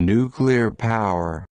Nuclear power.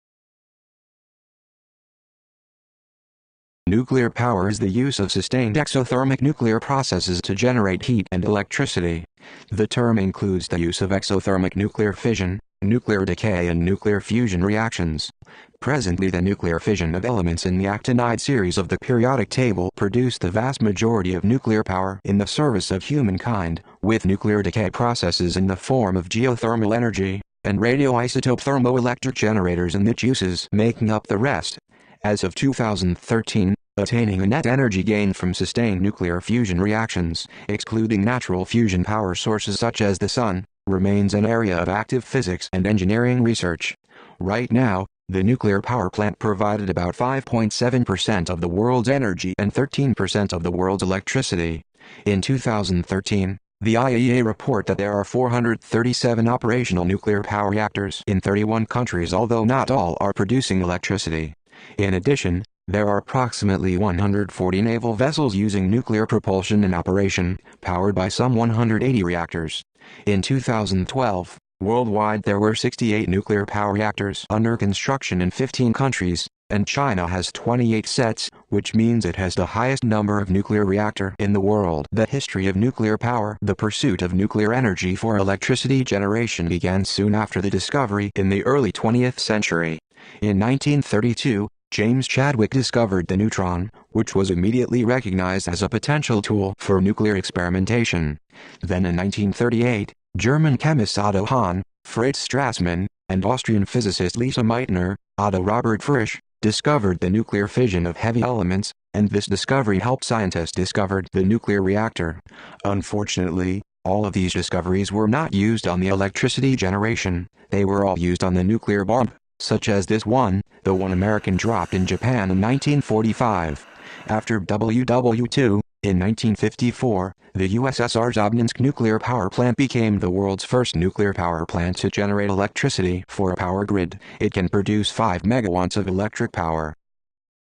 Nuclear power is the use of sustained exothermic nuclear processes to generate heat and electricity. The term includes the use of exothermic nuclear fission, nuclear decay and nuclear fusion reactions. Presently, the nuclear fission of elements in the actinide series of the periodic table produce the vast majority of nuclear power in the service of humankind, with nuclear decay processes in the form of geothermal energy, and radioisotope thermoelectric generators and its uses making up the rest. As of 2013, attaining a net energy gain from sustained nuclear fusion reactions, excluding natural fusion power sources such as the sun, remains an area of active physics and engineering research. Right now, the nuclear power plant provided about 5.7% of the world's energy and 13% of the world's electricity. In 2013, the IAEA report that there are 437 operational nuclear power reactors in 31 countries, although not all are producing electricity. In addition, there are approximately 140 naval vessels using nuclear propulsion in operation, powered by some 180 reactors. In 2012, worldwide there were 68 nuclear power reactors under construction in 15 countries, and China has 28 sets, which means it has the highest number of nuclear reactor in the world. The history of nuclear power. The pursuit of nuclear energy for electricity generation began soon after the discovery in the early 20th century. In 1932, James Chadwick discovered the neutron, which was immediately recognized as a potential tool for nuclear experimentation. Then in 1938, German chemists Otto Hahn, Fritz Strassmann, and Austrian physicist Lisa Meitner, Otto Robert Frisch, discovered the nuclear fission of heavy elements, and this discovery helped scientists discover the nuclear reactor. Unfortunately, all of these discoveries were not used on the electricity generation, they were all used on the nuclear bomb, such as this one, the one American dropped in Japan in 1945. After WW2, in 1954, the USSR's Obninsk nuclear power plant became the world's first nuclear power plant to generate electricity for a power grid. It can produce 5 megawatts of electric power.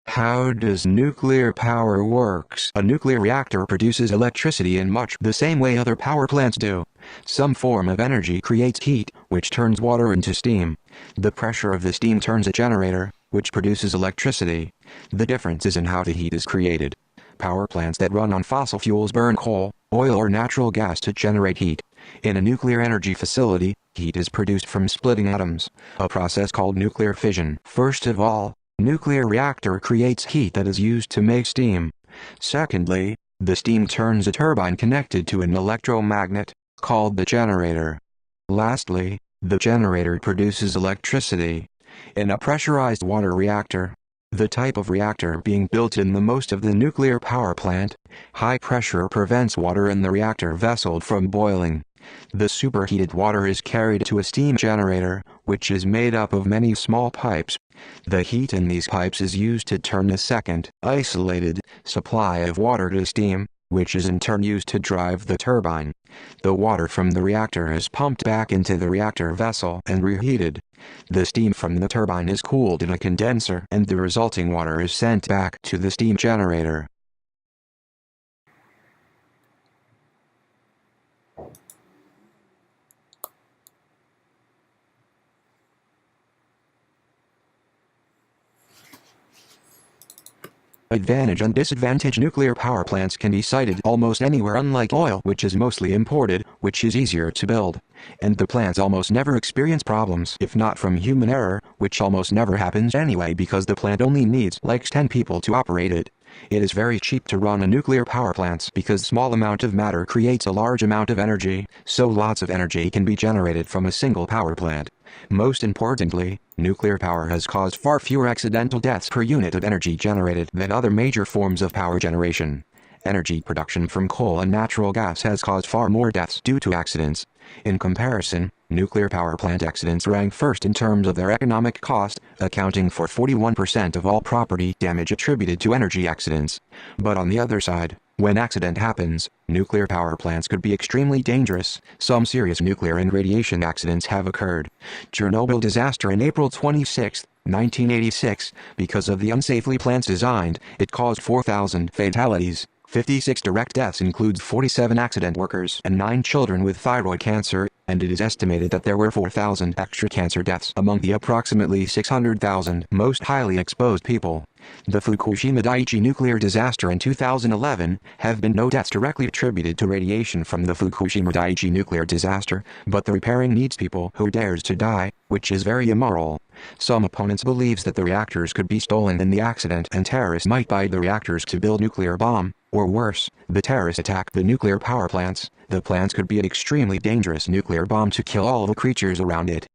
How does nuclear power works? A nuclear reactor produces electricity in much the same way other power plants do. Some form of energy creates heat, which turns water into steam. The pressure of the steam turns a generator, which produces electricity. The difference is in how the heat is created. Power plants that run on fossil fuels burn coal, oil or natural gas to generate heat. In a nuclear energy facility, heat is produced from splitting atoms, a process called nuclear fission. First of all, nuclear reactor creates heat that is used to make steam. Secondly, the steam turns a turbine connected to an electromagnet, called the generator. Lastly, the generator produces electricity. In a pressurized water reactor, the type of reactor being built in the most of the nuclear power plant, high pressure prevents water in the reactor vessel from boiling. The superheated water is carried to a steam generator, which is made up of many small pipes. The heat in these pipes is used to turn a second, isolated, supply of water to steam, which is in turn used to drive the turbine. The water from the reactor is pumped back into the reactor vessel and reheated. The steam from the turbine is cooled in a condenser and the resulting water is sent back to the steam generator. Advantage and disadvantage. Nuclear power plants can be sited almost anywhere, unlike oil, which is mostly imported, which is easier to build. And the plants almost never experience problems if not from human error, which almost never happens anyway because the plant only needs like 10 people to operate it. It is very cheap to run a nuclear power plant because small amount of matter creates a large amount of energy, so lots of energy can be generated from a single power plant. Most importantly, nuclear power has caused far fewer accidental deaths per unit of energy generated than other major forms of power generation. Energy production from coal and natural gas has caused far more deaths due to accidents. In comparison, nuclear power plant accidents rank first in terms of their economic cost, accounting for 41% of all property damage attributed to energy accidents. But on the other side, when accident happens, nuclear power plants could be extremely dangerous. Some serious nuclear and radiation accidents have occurred. Chernobyl disaster in April 26, 1986, because of the unsafely plants designed, it caused 4,000 fatalities. 56 direct deaths includes 47 accident workers and 9 children with thyroid cancer, and it is estimated that there were 4,000 extra cancer deaths among the approximately 600,000 most highly exposed people. The Fukushima Daiichi nuclear disaster in 2011 have been no deaths directly attributed to radiation from the Fukushima Daiichi nuclear disaster, but the repairing needs people who dares to die, which is very immoral. Some opponents believes that the reactors could be stolen in the accident and terrorists might buy the reactors to build nuclear bomb, or worse, the terrorists attack the nuclear power plants. The plants could be an extremely dangerous nuclear bomb to kill all the creatures around it.